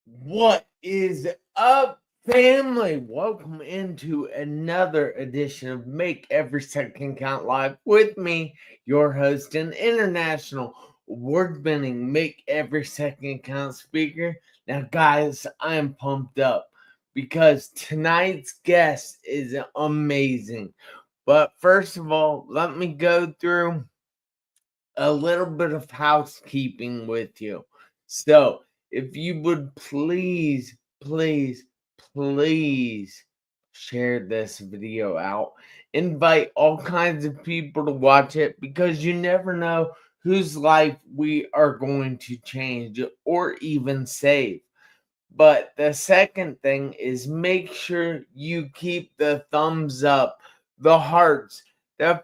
What is up, family? Welcome into another edition of Make Every Second Count Live with me, your host and international award-winning Make Every Second Count speaker. Now, guys, I am pumped up because tonight's guest is amazing. But first of all, let me go through a little bit of housekeeping with you. So, if you would please share this video out. Invite all kinds of people to watch it because you never know whose life we are going to change or even save. But the second thing is make sure you keep the thumbs up, the hearts, the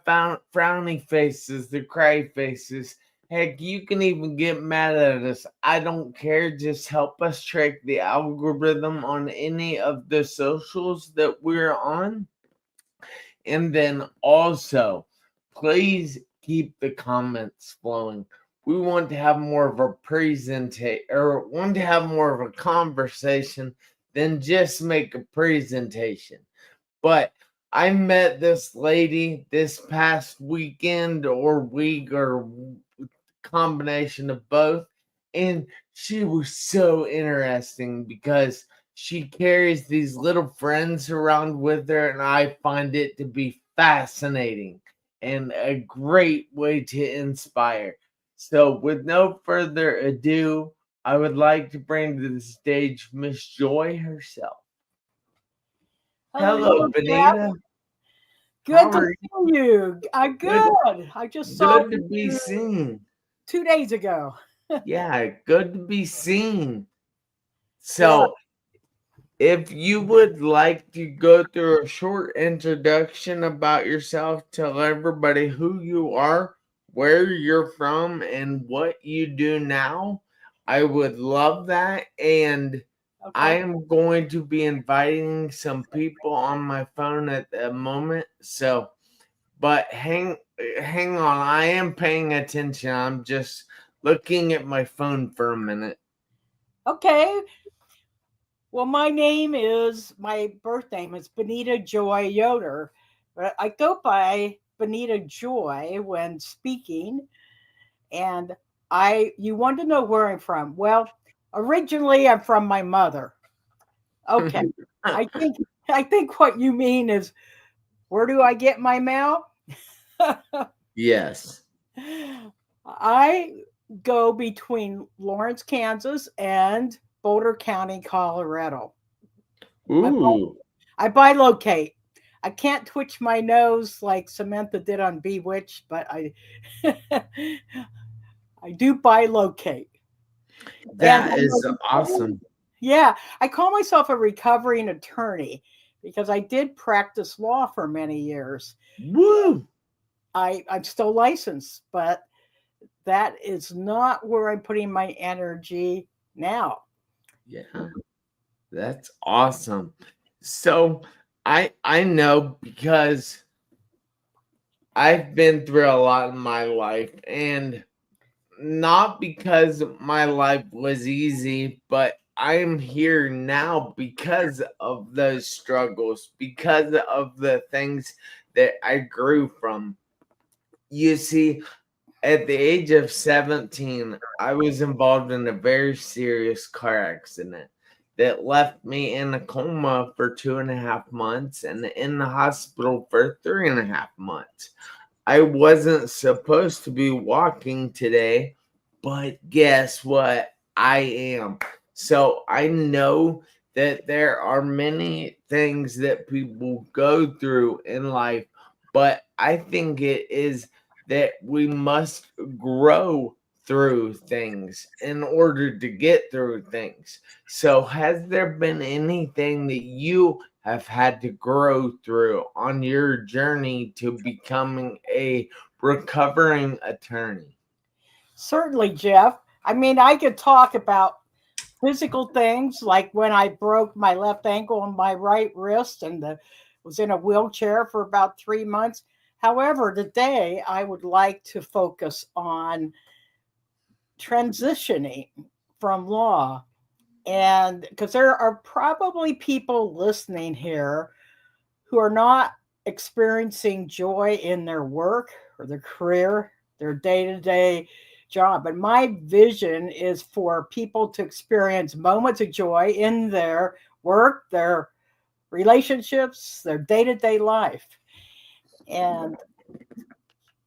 frowny faces, the cry faces. Heck, you can even get mad at us. I don't care. Just help us track the algorithm on any of the socials that we're on. And then also, please keep the comments flowing. We want to have more of a presentation or want to have more of a conversation than just make a presentation. But I met this lady this past weekend or week or combination of both, and she was so interesting because she carries these little friends around with her, and I find it to be fascinating and a great way to inspire. So, with no further ado, I would like to bring to the stage Miss Joy herself. Hello, Hello, Jeff. Bonita. How Good to are see you. I'm you? good. I just saw Good to be you seen. 2 days ago. Yeah, good to be seen. Yeah. So, if you would like to go through a short introduction about yourself, tell everybody who you are, where you're from, and what you do now, I would love that. And I Okay. am going to be inviting some people on my phone at the moment. So, but hang on, I am paying attention. I'm just looking at my phone for a minute. Okay. Well, my birth name is Bonita Joy Yoder, but I go by Bonita Joy when speaking. And you want to know where I'm from? Well, originally I'm from my mother. Okay. I think, I think what you mean is, where do I get my mail? Yes. I go between Lawrence, Kansas and Boulder County, Colorado. I, Ooh. I bilocate. I can't twitch my nose like Samantha did on Bewitched, but I I do bilocate. And That is awesome. yeah, I call myself a recovering attorney because I did practice law for many years. Woo! I'm still licensed, but that is not where I'm putting my energy now. Yeah, that's awesome. So I know because I've been through a lot in my life, and not because my life was easy, but I'm here now because of those struggles, because of the things that I grew from. You see, at the age of 17, I was involved in a very serious car accident that left me in a coma for 2.5 months and in the hospital for 3.5 months. I wasn't supposed to be walking today, but guess what? I am. So I know that there are many things that people go through in life, but I think it is that we must grow through things in order to get through things. So, has there been anything that you have had to grow through on your journey to becoming a recovering attorney? Certainly, Jeff. I mean, I could talk about physical things like when I broke my left ankle and my right wrist and was in a wheelchair for about 3 months. However, today I would like to focus on transitioning from law. And because there are probably people listening here who are not experiencing joy in their work or their career, their day to day job. And my vision is for people to experience moments of joy in their work, their relationships, their day to day life. And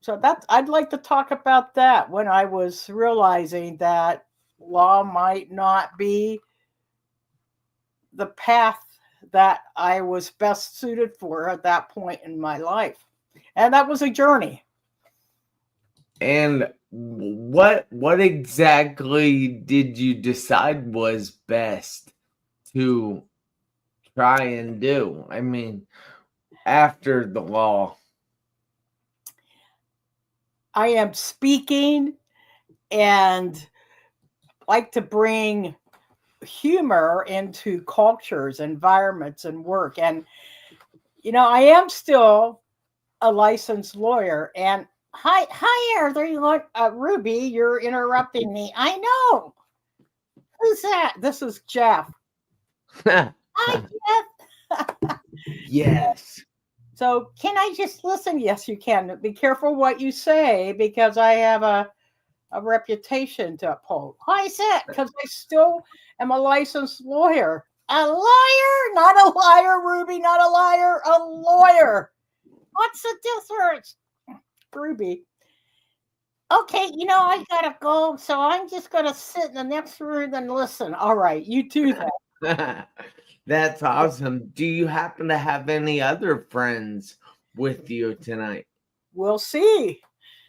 so that's, I'd like to talk about that when I was realizing that law might not be the path that I was best suited for at that point in my life. And that was a journey. And what exactly did you decide was best to try and do? I mean, after the law. I am speaking and like to bring humor into cultures, environments, and work. And, I am still a licensed lawyer. And hi there you look, Ruby, you're interrupting me. I know. Who's that? This is Jeff. Hi, Jeff. Yes. So can I just listen? Yes, you can. Be careful what you say because I have a reputation to uphold. Why is that? Because I still am a licensed lawyer. A liar? Not a liar, Ruby, not a liar, a lawyer. What's the difference? Ruby. Okay, I gotta go, so I'm just gonna sit in the next room and listen. All right, you do that. That's awesome. Do you happen to have any other friends with you tonight? We'll see.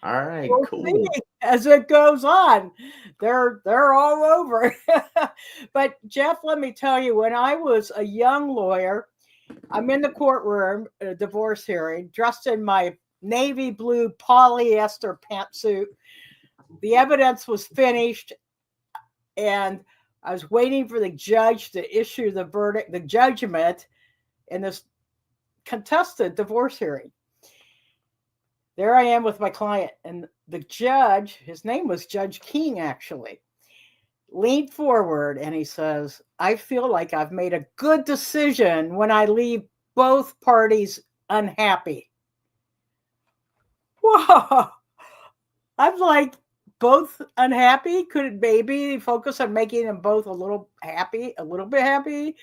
All right, We'll cool. see as it goes on. They're all over. But Jeff, let me tell you, when I was a young lawyer, I'm in the courtroom at a divorce hearing, dressed in my navy blue polyester pantsuit. The evidence was finished, and I was waiting for the judge to issue the verdict, the judgment in this contested divorce hearing. There I am with my client, and the judge, his name was Judge King actually, leaned forward and he says, I feel like I've made a good decision when I leave both parties unhappy. Whoa. I'm like, both unhappy? Could it maybe focus on making them both a little happy, a little bit happy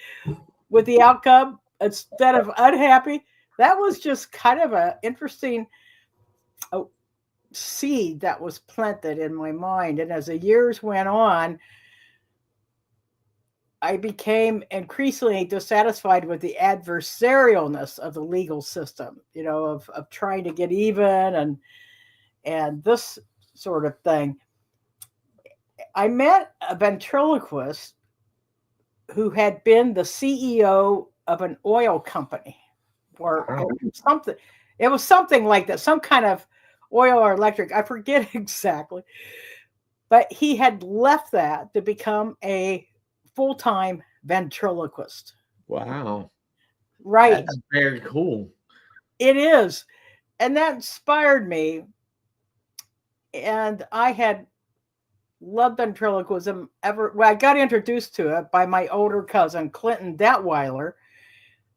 with the outcome instead of unhappy? That was just kind of an interesting seed that was planted in my mind. And as the years went on, I became increasingly dissatisfied with the adversarialness of the legal system, of trying to get even and this sort of thing. I met a ventriloquist who had been the CEO of an oil company or something. It was something like that, some kind of oil or electric. I forget exactly. But he had left that to become a full-time ventriloquist. Wow. Right. That's very cool. It is. And that inspired me. And I had loved ventriloquism I got introduced to it by my older cousin, Clinton Detweiler,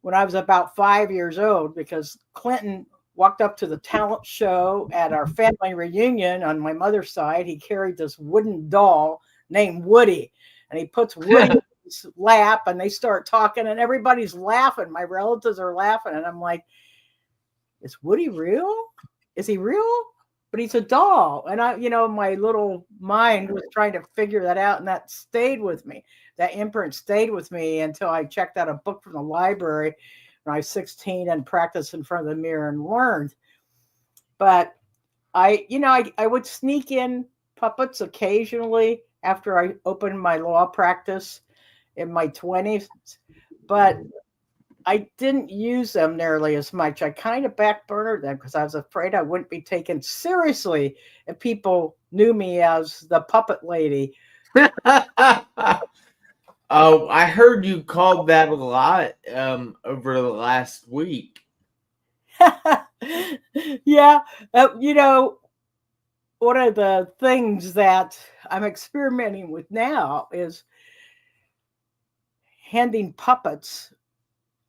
when I was about 5 years old, because Clinton walked up to the talent show at our family reunion on my mother's side. He carried this wooden doll named Woody, and he puts Woody in his lap, and they start talking, and everybody's laughing. My relatives are laughing, and I'm like, is Woody real? Is he real? But he's a doll. And my little mind was trying to figure that out, and that stayed with me. That imprint stayed with me until I checked out a book from the library when I was 16 and practiced in front of the mirror and learned. But I would sneak in puppets occasionally after I opened my law practice in my 20s, but I didn't use them nearly as much. I kind of backburnered them because I was afraid I wouldn't be taken seriously if people knew me as the puppet lady. Oh, I heard you called that a lot over the last week. Yeah, one of the things that I'm experimenting with now is handing puppets,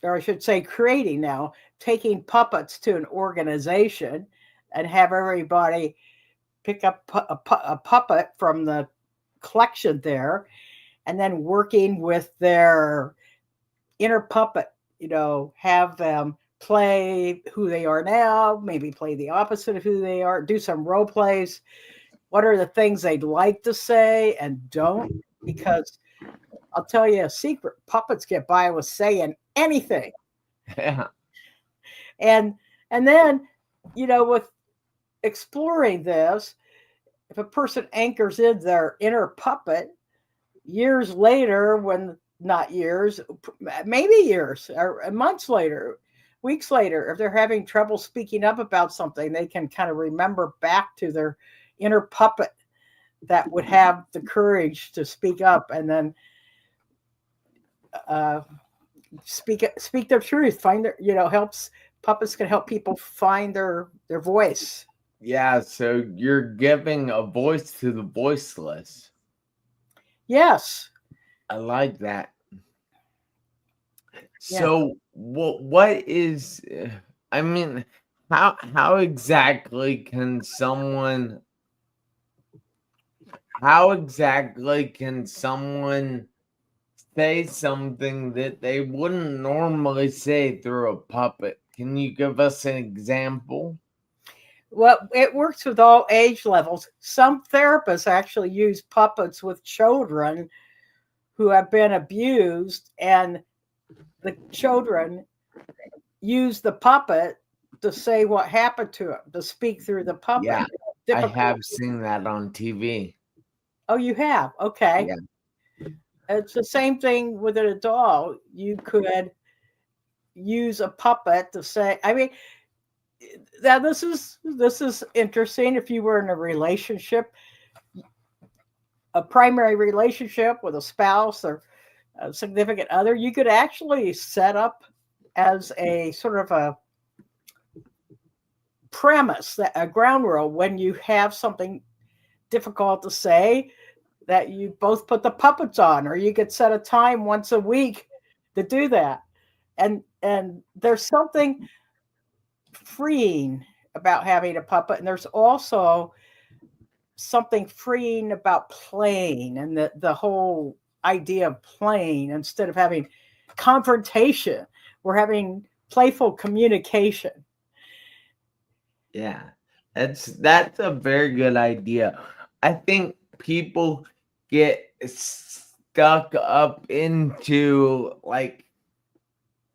or I should say creating now, taking puppets to an organization and have everybody pick up a puppet from the collection there, and then working with their inner puppet, have them play who they are now, maybe play the opposite of who they are, do some role plays. What are the things they'd like to say and don't? Because I'll tell you a secret, puppets get by with saying anything. Yeah. And then, with exploring this, if a person anchors in their inner puppet, years later, when not years, maybe years or months later, weeks later, if they're having trouble speaking up about something, they can kind of remember back to their inner puppet that would have the courage to speak up, and then speak their truth, find their, helps. Puppets can help people find their voice. Yeah, so you're giving a voice to the voiceless. Yes. I like that. Yeah. So what is I mean, how exactly can someone say something that they wouldn't normally say through a puppet? Can you give us an example? Well, it works with all age levels. Some therapists actually use puppets with children who have been abused, and the children use the puppet to say what happened to them, to speak through the puppet. Yeah, I Difficult. have seen that on TV. Oh, you have? Okay. Yeah. It's the same thing with an adult. You could use a puppet to say, I mean, now this is interesting. If you were in a relationship, a primary relationship with a spouse or a significant other, you could actually set up as a sort of a premise, that a ground rule, when you have something difficult to say, that you both put the puppets on, or you could set a time once a week to do that. And there's something freeing about having a puppet, and there's also something freeing about playing, and the whole idea of playing instead of having confrontation. We're having playful communication. Yeah, that's a very good idea. I think people get stuck up into like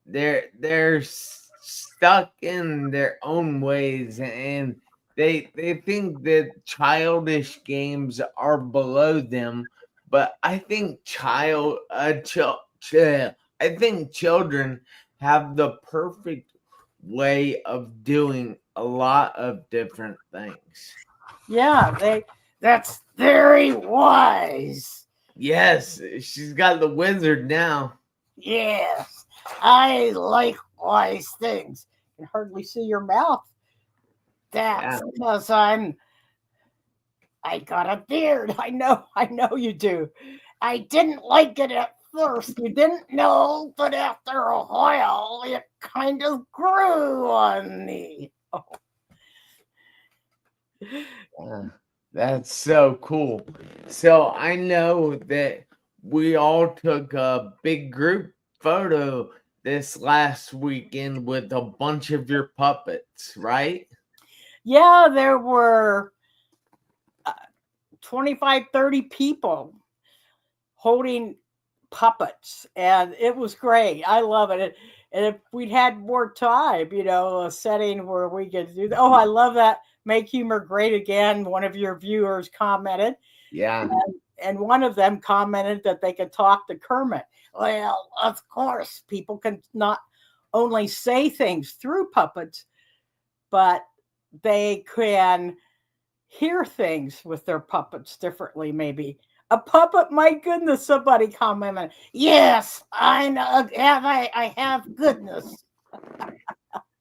they're stuck in their own ways, and they think that childish games are below them. But I think I think children have the perfect way of doing a lot of different things. Yeah, that's very wise. Yes, she's got the wizard now. Yes, I like wise things. I can hardly see your mouth. Yeah. That's because I got a beard. I know you do. I didn't like it at first. You didn't know, but after a while, it kind of grew on me. Oh. That's so cool. So I know that we all took a big group photo this last weekend with a bunch of your puppets, right? Yeah, there were 25, 30 people holding puppets, and it was great. I love it. And if we'd had more time, a setting where we could do that. Oh, I love that. Make humor great again. One of your viewers commented. Yeah. And one of them commented that they could talk to Kermit. Well, of course, people can not only say things through puppets, but they can hear things with their puppets differently, maybe. A puppet, my goodness, somebody commented. Yes, I know. I have goodness.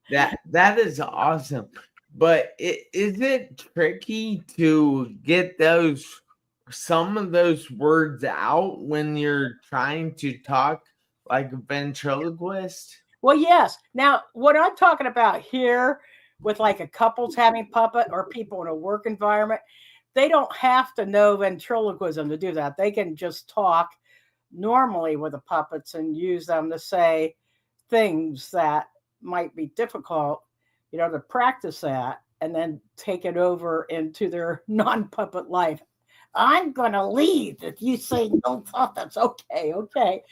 That is awesome. But is it tricky to get some of those words out when you're trying to talk like a ventriloquist? Well, yes. Now, what I'm talking about here with like a couples having puppet or people in a work environment, they don't have to know ventriloquism to do that. They can just talk normally with the puppets and use them to say things that might be difficult, to practice that and then take it over into their non-puppet life. I'm gonna leave if you say no puppets. Okay, okay.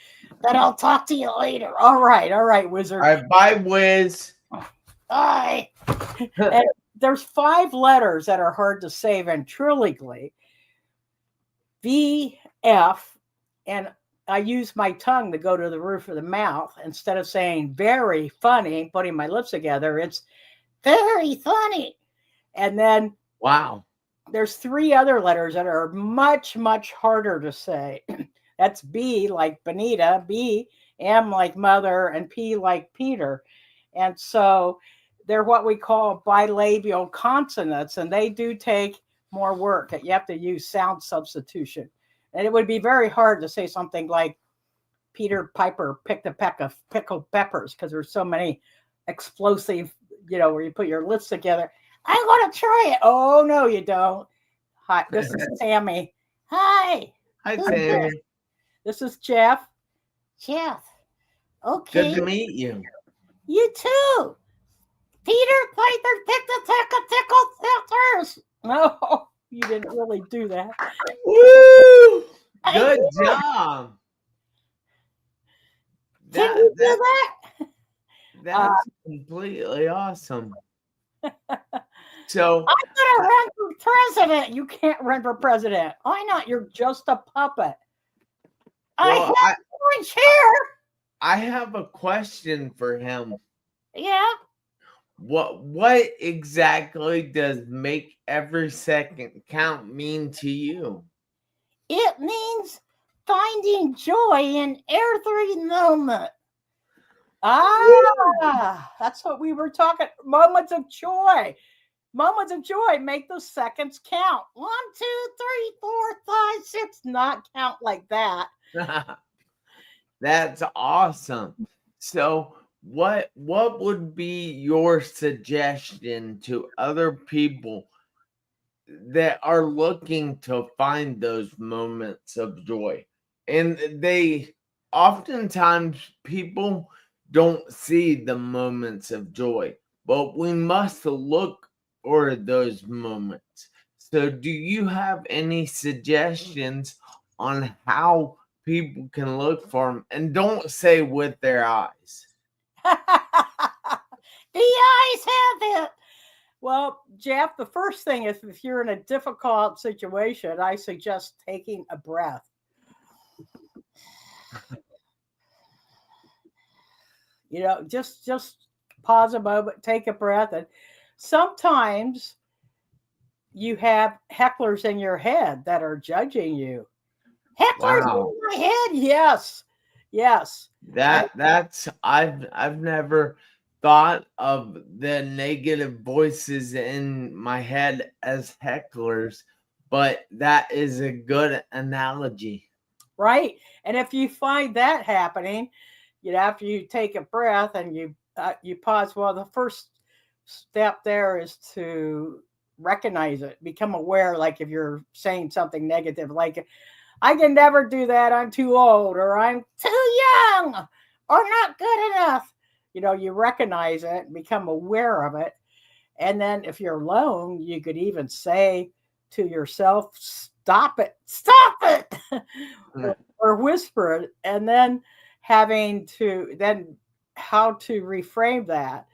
Then I'll talk to you later. All right, wizard. All right, bye, Wiz. Bye. And there's 5 letters that are hard to say ventriloquially. V, F, and I use my tongue to go to the roof of the mouth. Instead of saying very funny, putting my lips together, it's very funny. And then Wow. there's 3 other letters that are much, much harder to say. That's B like Bonita, B, M like mother, and P like Peter. And so they're what we call bilabial consonants, and they do take more work. You have to use sound substitution. And it would be very hard to say something like Peter Piper picked a peck of pickled peppers because there's so many explosive, where you put your lips together. I want to try it. Oh, no, you don't. Hi, this is Sammy. Hi. Hi, Sammy. This is Jeff. Jeff. Okay. Good to meet you. You too. Peter Piper picked a peck of pickled peppers. No, you didn't really do that. Woo! Good job. Can you do that? That's completely awesome. So I'm gonna run for president. You can't run for president. Why not? You're just a puppet. Well, I have orange hair. I have a question for him. Yeah. What exactly does make every second count mean to you? It means finding joy in every moment. That's what we were talking. Moments of joy. Moments of joy make the seconds count. 1, 2, 3, 4, 5, 6. Not count like that. That's awesome. So what would be your suggestion to other people that are looking to find those moments of joy? And they oftentimes people don't see the moments of joy, but we must look for those moments. So do you have any suggestions on how people can look for them? And don't say with their eyes. The eyes have it. Well, Jeff, the first thing is if you're in a difficult situation, I suggest taking a breath. Just pause a moment, take a breath. And sometimes you have hecklers in your head that are judging you. Hecklers in my head? Yes. That's I've never thought of the negative voices in my head as hecklers, but that is a good analogy. Right. And if you find that happening, after you take a breath and you pause, well, the first step there is to recognize it, become aware. Like if you're saying something negative, like I can never do that, I'm too old, or I'm too young, or not good enough. You recognize it and become aware of it. And then if you're alone, you could even say to yourself, stop it, or whisper it. And then how to reframe that.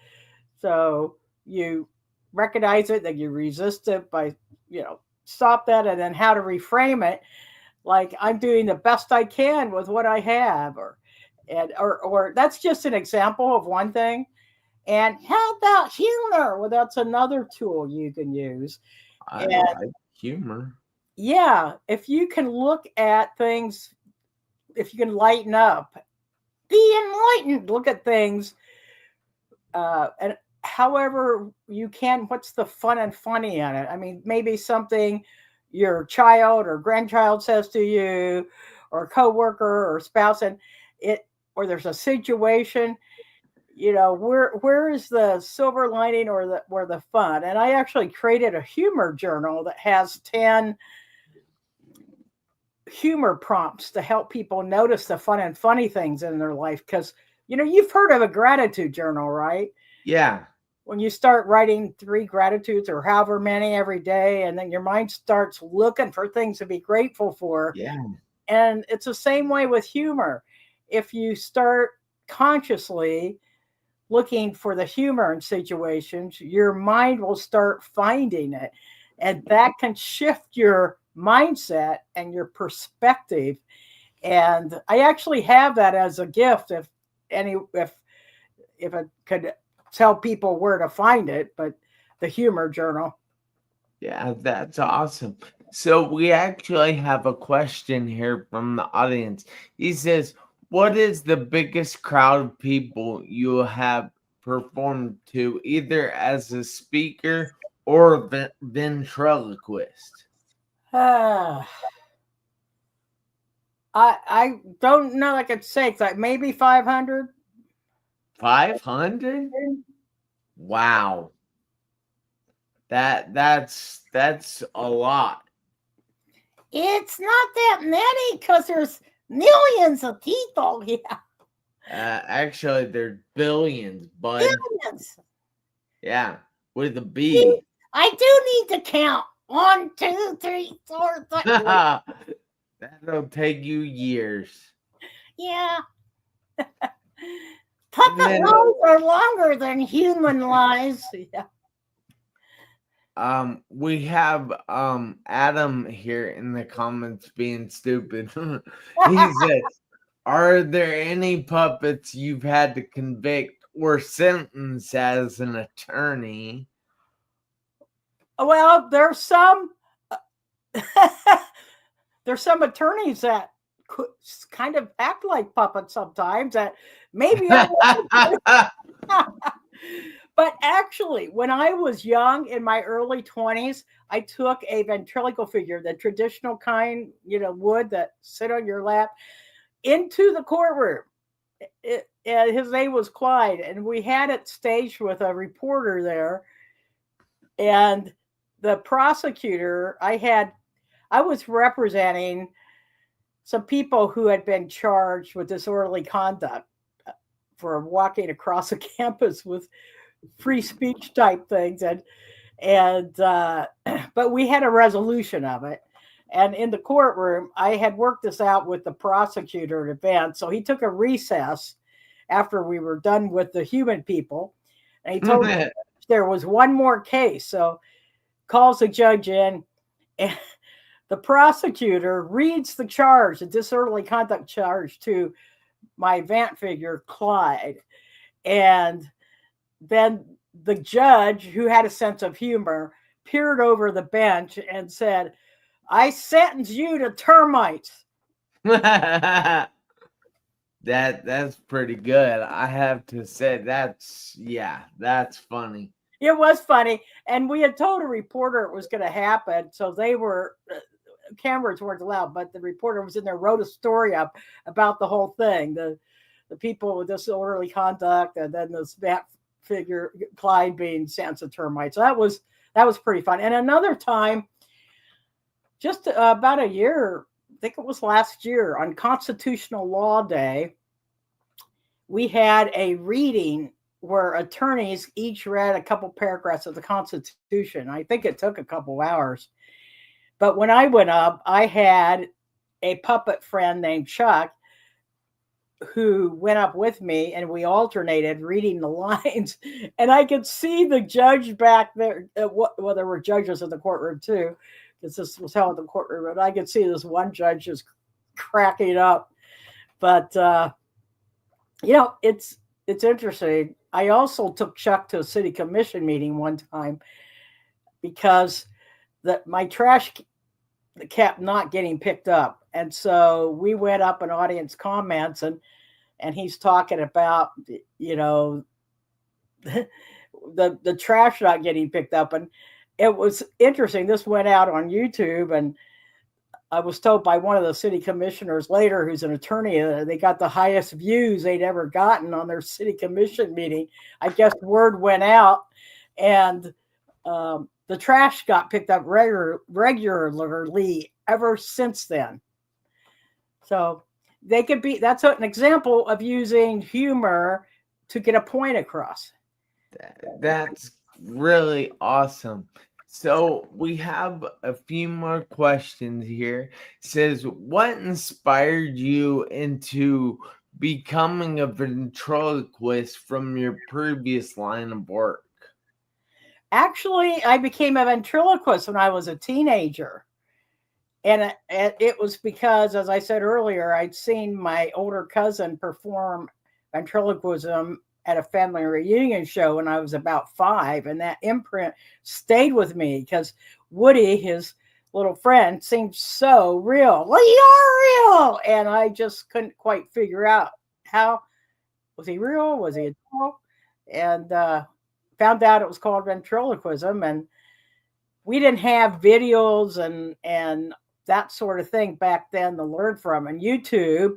So you recognize it, that you resist it by, stop that, and then how to reframe it. Like I'm doing the best I can with what I have, or that's just an example of one thing. And how about humor? Well, that's another tool you can use. I like humor. Yeah, if you can look at things, if you can lighten up, be enlightened, look at things, and however you can, what's the fun and funny in it? I mean, maybe something your child or grandchild says to you, or coworker or spouse, and or there's a situation, where is the silver lining or the fun? And I actually created a humor journal that has 10 humor prompts to help people notice the fun and funny things in their life. Because you've heard of a gratitude journal, right? Yeah. When you start writing 3 gratitudes or however many every day, and then your mind starts looking for things to be grateful for. Yeah. And it's the same way with humor. If you start consciously looking for the humor in situations, your mind will start finding it. And that can shift your mindset and your perspective. And I actually have that as a gift if I could tell people where to find it, but the humor journal. Yeah, that's awesome. So we actually have a question here from the audience. He says, "What is the biggest crowd of people you have performed to, either as a speaker or a ventriloquist?" Uh, I don't know. I could say it's like maybe 500. 500? Wow. That's a lot. It's not that many because there's millions of people. Yeah, Actually, there's billions, bud. billions. Yeah, with a B. I do need to count 1, 2, 3, 4, 5. That'll take you years. Yeah, And puppet then lives are longer than human lives. Yeah. we have Adam here in the comments being stupid. He says, "Are there any puppets you've had to convict or sentence as an attorney?" Well, there's some there's some attorneys that kind of act like puppets sometimes that maybe I but actually, when I was young in my early 20s, I took a ventriloquist figure, the traditional kind, wood that sit on your lap, into the courtroom. And his name was Clyde, and we had it staged with a reporter there. And the prosecutor, I was representing some people who had been charged with disorderly conduct for walking across a campus with free speech type things, and but we had a resolution of it. And in the courtroom, I had worked this out with the prosecutor in advance, so he took a recess after we were done with the human people, and he told me there was one more case. So calls the judge in, and the prosecutor reads the charge, the disorderly conduct charge, to my vant figure, Clyde. And then the judge, who had a sense of humor, peered over the bench and said, "I sentence you to termites." That's pretty good. I have to say that's funny. It was funny. And we had told a reporter it was going to happen. So they were, cameras weren't allowed, but the reporter was in there, wrote a story up about the whole thing. The people with disorderly conduct, and then that figure, Clyde, being sentenced to termites. So that was pretty fun. And another time, just about a year, I think it was last year, on Constitutional Law Day, we had a reading where attorneys each read a couple paragraphs of the Constitution. I think it took a couple hours. But when I went up, I had a puppet friend named Chuck who went up with me, and we alternated reading the lines. And I could see the judge back there. Well, there were judges in the courtroom too, because this was held in the courtroom. And I could see this one judge just cracking up. But it's interesting. I also took Chuck to a city commission meeting one time because my trash kept not getting picked up. And so we went up in audience comments, and he's talking about, the trash not getting picked up. And it was interesting. This went out on YouTube, and I was told by one of the city commissioners later, who's an attorney, they got the highest views they'd ever gotten on their city commission meeting. I guess word went out, and the trash got picked up regularly ever since then. So they could be, that's an example of using humor to get a point across. That's really awesome. So we have a few more questions here. It says, what inspired you into becoming a ventriloquist from your previous line of work? Actually, I became a ventriloquist when I was a teenager. And it was because, as I said earlier, I'd seen my older cousin perform ventriloquism at a family reunion show when I was about 5. And that imprint stayed with me because Woody, his little friend, seemed so real. Well, you're real. And I just couldn't quite figure out how, was he real? Was he a doll? And found out it was called ventriloquism. And we didn't have videos and that sort of thing back then to learn from, and YouTube.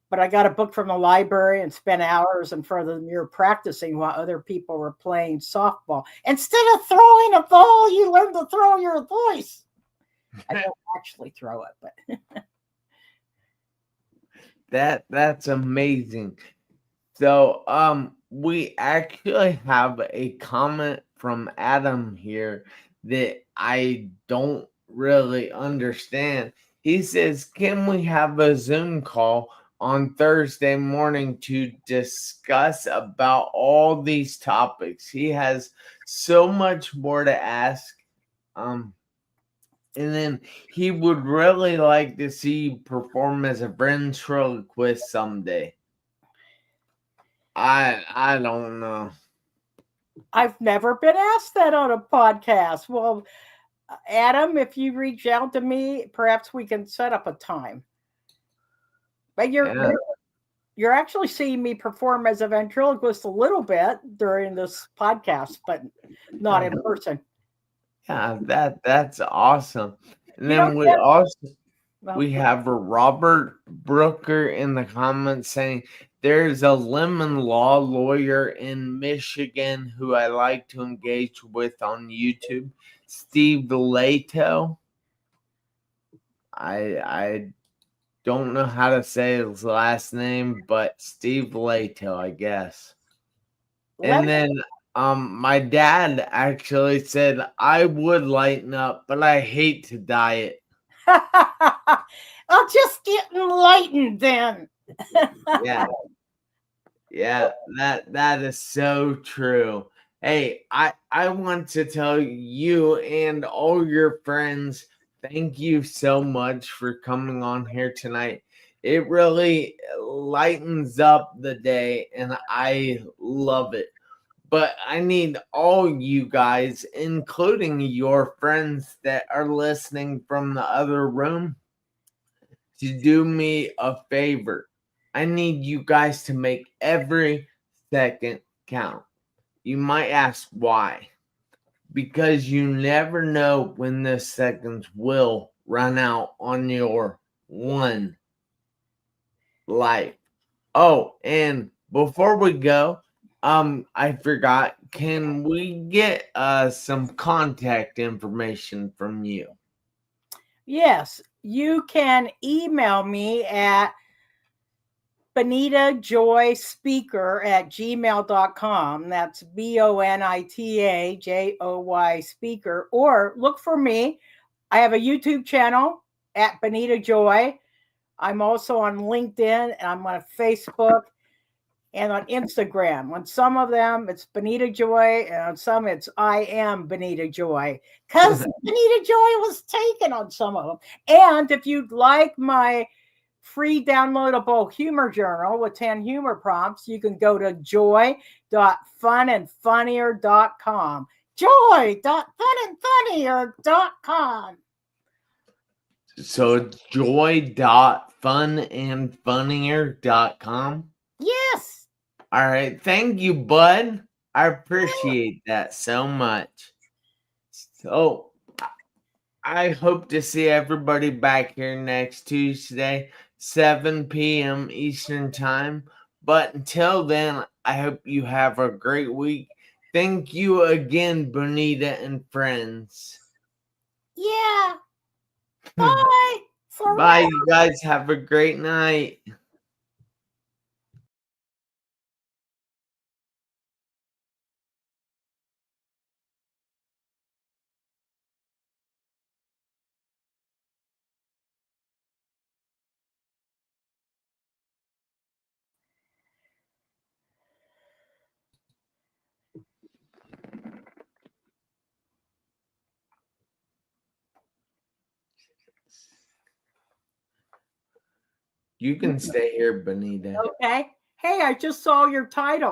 But I got a book from the library and spent hours in front of the mirror practicing while other people were playing softball. Instead of throwing a ball, you learn to throw your voice. I don't actually throw it, but that's amazing. So we actually have a comment from Adam here that I don't really understand. He says, can we have a Zoom call on Thursday morning to discuss about all these topics? He has so much more to ask. And then he would really like to see you perform as a ventriloquist someday. I don't know. I've never been asked that on a podcast. Well, Adam, if you reach out to me, perhaps we can set up a time. But you're actually seeing me perform as a ventriloquist a little bit during this podcast, but not in person. Yeah, that's awesome. And then we have a Robert Brooker in the comments saying there's a lemon law lawyer in Michigan who I like to engage with on YouTube, Steve Lato. I don't know how to say his last name, but Steve Lato, I guess. And then my dad actually said I would lighten up, but I hate to diet. I'll just get enlightened then. Yeah, that is so true. Hey, I want to tell you and all your friends, thank you so much for coming on here tonight. It really lightens up the day and I love it. But I need all you guys, including your friends that are listening from the other room, to do me a favor. I need you guys to make every second count. You might ask why. Because you never know when the seconds will run out on your one life. Oh, and before we go, I forgot, can we get some contact information from you? Yes, you can email me at bonitajoyspeaker@gmail.com. That's BONITAJOY speaker. Or look for me. I have a YouTube channel at Bonita Joy. I'm also on LinkedIn and I'm on Facebook and on Instagram. On some of them, it's Bonita Joy, and on some, it's I am Bonita Joy, because Bonita Joy was taken on some of them. And if you'd like my free downloadable humor journal with 10 humor prompts, you can go to joy.funandfunnier.com. Joy.funandfunnier.com. So joy.funandfunnier.com. Yes. All right. Thank you, bud. I appreciate that so much. So I hope to see everybody back here next Tuesday, 7 p.m. Eastern Time. But until then, I hope you have a great week. Thank you again, Bonita and friends. Yeah. Bye. Bye, Forever. you guys. Have a great night. You can stay here, Bonita. Okay. Hey, I just saw your title.